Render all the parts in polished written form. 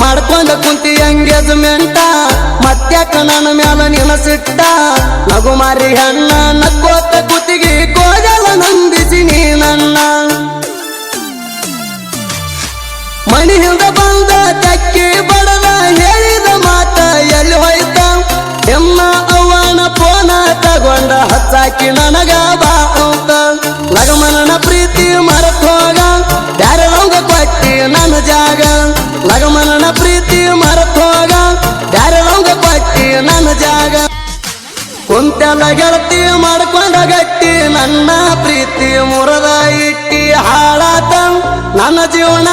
ಮಾಡ್ಕೊಂಡ ಕುಂತಿ ಎಂಗೇಜ್ಮೆಂಟ ಮತ್ತ್ಯಾಕ ನನ್ನ ಮ್ಯಾಲ ನಿನಸಿಟ್ಟ ನಗು ಮಾರಿ ಹಣ್ಣ ನಕ್ಕೋತ ಕುತ್ತಿಗೆ ಕೋಜಲ ನಂದಿಸಿ ನೀ ನನ್ನ ಮಣಿ ಹಿಂದ ಬಂದ ತಕ್ಕಿ ಬಡದ ಹೇಳಿದ ಮಾತ ಎಲ್ಲಿ ಹೋಯ್ತ ಎಮ್ಮ ಅವ್ವನ ಪೋನ ತಗೊಂಡ ಹಚ್ಚಾಕಿ ನನಗ ಬಾ ಅಂತ ಲಗಮನನ ಪ್ರೀತಿ ಮರೆತು ಹೋಗ ಬ್ಯಾರೆಲವಂಗ ಕೊಟ್ಟಿ ನನ್ನ ಜಾಗ ಲಗಮನನ ಪ್ರೀತಿ ಮರೆತು ಹೋಗ ಬ್ಯಾರೆಲವಂಗ ಕೊಟ್ಟಿ ನನ್ನ ಜಾಗ ಕುಂತೆಲ್ಲ ಗೆಳತಿ ಮಾಡ್ಕೊಂಡ ಗಟ್ಟಿ ನನ್ನ ಪ್ರೀತಿ ಮುರದ ಇಟ್ಟಿ ಹಾಳಾತ ನನ್ನ ಜೀವನ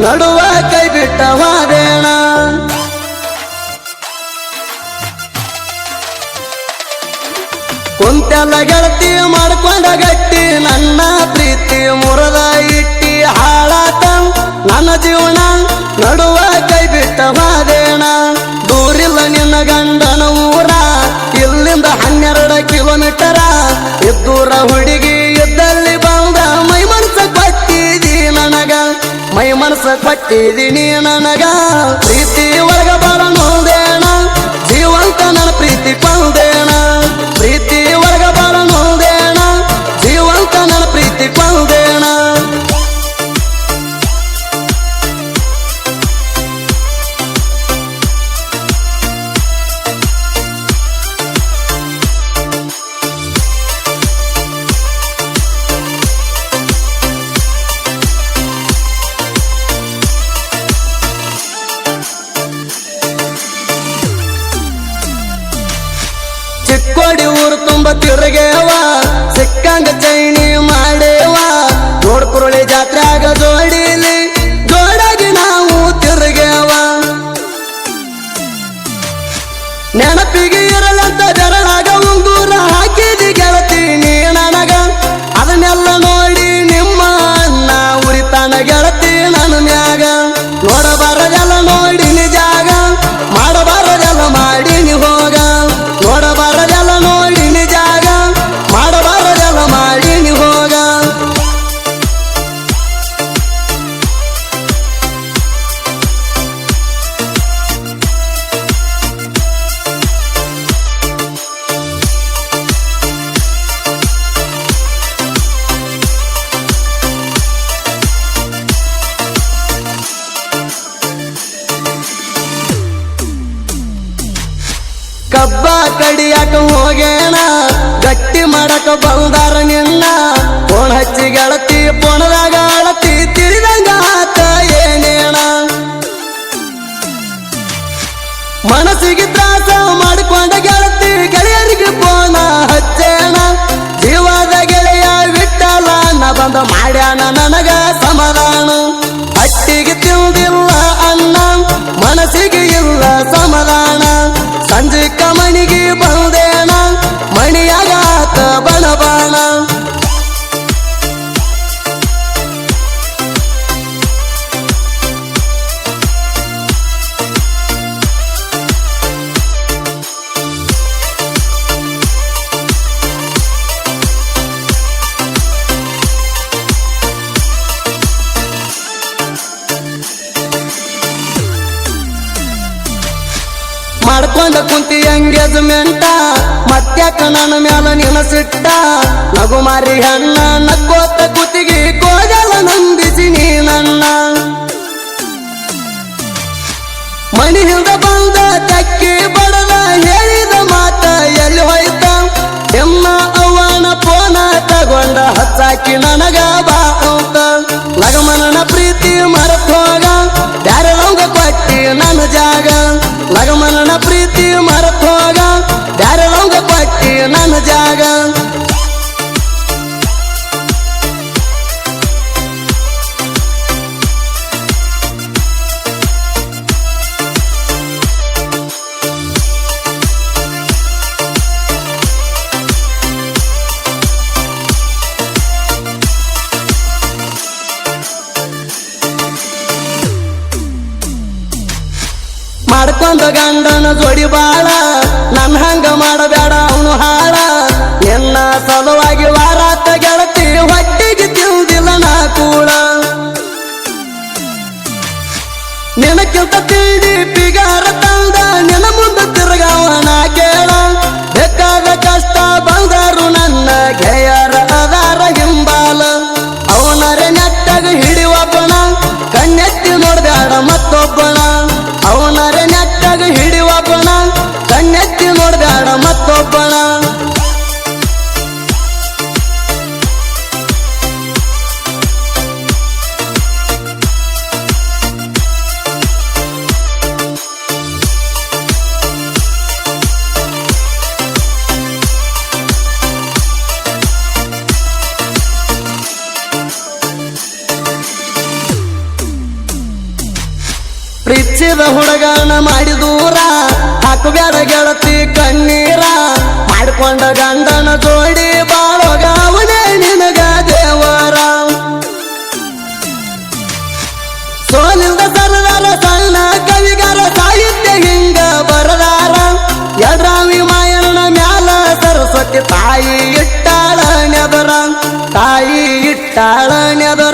ನಡುವ ಕೈ ಬಿಟ್ಟ ವಾದೇಣ ಕುಂತೆಲ್ಲ ಗೆಳತಿ ಮಾಡ್ಕೊಂಡ ಗಟ್ಟಿ ನನ್ನ ಪ್ರೀತಿ ಮುರದ ಇಟ್ಟಿ ಹಾಳಾತ ನನ್ನ ಜೀವನ ನಡುವ ಕೈ ಬಿಟ್ಟ ವಾದೇಣ ದೂರಿಲ್ಲ ನಿನ್ನ ಗಂಡನ ಊರ ಇಲ್ಲಿಂದ 12 ಕಿಲೋಮೀಟರ ಇದ್ದೂರ ಹುಡುಗಿ ಇದ್ದಲ್ಲಿ ಬಂದ ಮೈ ಮನಸ ಕೊಟ್ಟಿದಿ ನನಗ ಮೈ ಮನಸ ಕೊಟ್ಟಿದೀನಿ ನನಗ ಪ್ರೀತಿ ಒಳಗ ಬಾಳ ನೋದೇಣ ಜೀವಂತ ನನ್ನ ಪ್ರೀತಿ ಕೊಂದೇಣ ಪ್ರೀತಿ ಒಳಗ ಬಾಳ ನೋದೇಣ ಜೀವಂತ ನನ್ನ ಪ್ರೀತಿ ಕೊಂದೇಣ ಚಿಕ್ಕೋಡಿ ಊರು ತುಂಬ ತಿರುಗೇವ ಸಿಕ್ಕಂಗ ಚೈನಿ ಮಾಡೇವ ನೋಡ್ಕುರುಳಿ ಜಾತ್ರೆಯಾಗ ಜೋಡಿಲಿ ಜೋಡಾಗಿ ನಾವು ತಿರುಗೇವ ನೆನಪಿಗೆ ಇರಲಂತ ಬೆರಳಾಗ ಉಂಗುರ ಹಾಕಿದಿ ಗೆಳತಿ ನೀ ನನಗ ಅದನ್ನೆಲ್ಲ ನೋಡಿ ನಿಮ್ಮ ಅಣ್ಣ ಉರಿತಾನ ಗೆಳತಿ ನನ್ನ ಮ್ಯಾಗ ನೋಡಬಾರದೆಲ್ಲ ನೋಡಿ ನಿಜಾಗ ಮಾಡಬಾರದೆಲ್ಲ ಮಾಡಿ ನೀ ಹೋಗ ನೋಡಬಾರದೆಲ್ಲ ನೋಡಿ ನಿಜಾಗ ಮಾಡಬಾರದೆಲ್ಲ ಮಾಡಿ ನೀ ಹೋಗ ಕಬ್ಬ ಕಡಿಯಾಕ ಹೋಗೇಣ ಗಟ್ಟಿ ಮಾಡಕ ಬಂದಾರ ನಿನ್ನ ಫೋನ್ ಹಚ್ಚಿ ಗೆಳತಿ ಫೋನದಾಗ ಅಳತಿ ತಿಳಿದಂಗ ಆತ ಏನೇಣ ಮನಸ್ಸಿಗೆ ತ್ರಾಸ ಮಾಡಿಕೊಂಡ ಗೆಳತಿ ಗೆಳೆಯರಿಗೆ ಫೋನ ಹಚ್ಚೇಣ ಜೀವದ ಗೆಳೆಯ ವಿಟ್ಟಲ್ಲ ನ ಬಂದ ಮಾಡ್ಯಾನ ನನಗ ಸಮಾಧಾನ ಹಟ್ಟಿಗೆ ತಿಂದಿಲ್ಲ ಅನ್ನ ಮನಸ್ಸಿಗೆ ಇಲ್ಲ ಸಮಾಧಾನ ಸಂಜೆ ಕಮಣಿಗೆ ಬಂದೇಣ ಮಣಿಯಾಗಾತ ಬಣಬಾಣ ಮಾಡ್ಕೊಂಡ ಕುಂತಿ ಎಂಗೇಜ್ಮೆಂಟ ಮತ್ತ್ಯಾಕ ನನ್ನ ಮ್ಯಾಲ ನಿನಸಿಟ್ಟ ನಗು ಮಾರಿ ಹಣ್ಣ ನಕ್ಕೋತ ಕುತ್ತಿಗೆ ಕೋಜಲ ನಂದಿಸಿ ನೀ ನನ್ನ ಮಣಿ ಹಿಂದ ಬಂದ ತಕ್ಕಿ ಬಡದ ಹೇಳಿದ ಮಾತ ಎಲ್ಲಿ ಹೋಯ್ತ ಎಮ್ಮ ಅವ್ವನ ಪೋನ ತಗೊಂಡ ಹಚ್ಚಾಕಿ ನನಗ ಬಾ ಅಂತ ಲಗಮನನ ಪ್ರೀತಿ ಮರೆತು ಹೋಗ ಬ್ಯಾರೆಲವಂಗ ಕೊಟ್ಟಿ ನನ್ನ ಜಾಗ ಲಗಮನನ ಪ್ರೀತಿ ಮರೆತು ಹೋಗ ಬ್ಯಾರೆಲವಂಗ ಕೊಟ್ಟಿ ನನ್ನ ಜಾಗ ಮಾಡ್ಕೊಂಡ ಗಂಡನ ಜೋಡಿ ಬಾಳ ನನ್ನ ಹಂಗ ಮಾಡಬೇಡ ಅವನು ಹಾಳ ನಿನ್ನ ಸಲುವಾಗಿ ವಾರಾತ ಗೆಳತಿ ಹೊಟ್ಟಿಗೆ ತಿಂದಿಲ್ಲ ನಾ ಕೂಡ ನಿನ್ನ ನಿನಕ್ಕಿಂತ ತಿಳಿ ಪಿಗಾರ ತಂದ ನಿನ ಮುಂದೆ ತಿರುಗಾವಣ ಕೇಳ ಬೇಕಾದ ಕಷ್ಟ ಬಂದರು ನನ್ನ ಗೆಯರ ಅದಾರ ಹಿಂಬಾಲ ಅವನರೆ ನೆಟ್ಟಾಗ ಹಿಡಿವಬ್ಬಣ ಕಣ್ಣೆತ್ತಿ ನೋಡ್ಬ್ಯಾಡ ಮತ್ತೊಬ್ಬಣ ಅವನರೆ ನೆಟ್ಟಾಗ ಹಿಡಿವಬ್ಬಣ ಕಣ್ಣೆತ್ತಿ ನೋಡ್ಬ್ಯಾಡ ಮತ್ತೊಬ್ಬಣ ಪ್ರೀತಿಸಿದ ಹುಡುಗನ ಮಾಡಿ ದೂರ ಹಾಕಬ್ಯಾಡ ಗೆಳತಿ ಕಣ್ಣೀರ ಮಾಡ್ಕೊಂಡ ಗಂಡನ ಜೋಡಿ ಬಾಳೋಗ ಅವನೇ ನಿನಗ ದೇವರ ಸೋಲಿಂದ ಸರದಾರ ಸಣ್ಣ ಕವಿಗಾರ ಸಾಹಿತ್ಯ ಹಿಂಗ ಬರದಾರ ಯಡ್ರಾವಿ ಮಾಯನ ಮ್ಯಾಲ ಸರಸ್ವತಿ ತಾಯಿ ಇಟ್ಟಾಳ ನೆದರ ತಾಯಿ ಇಟ್ಟಾಳ ನೆದರ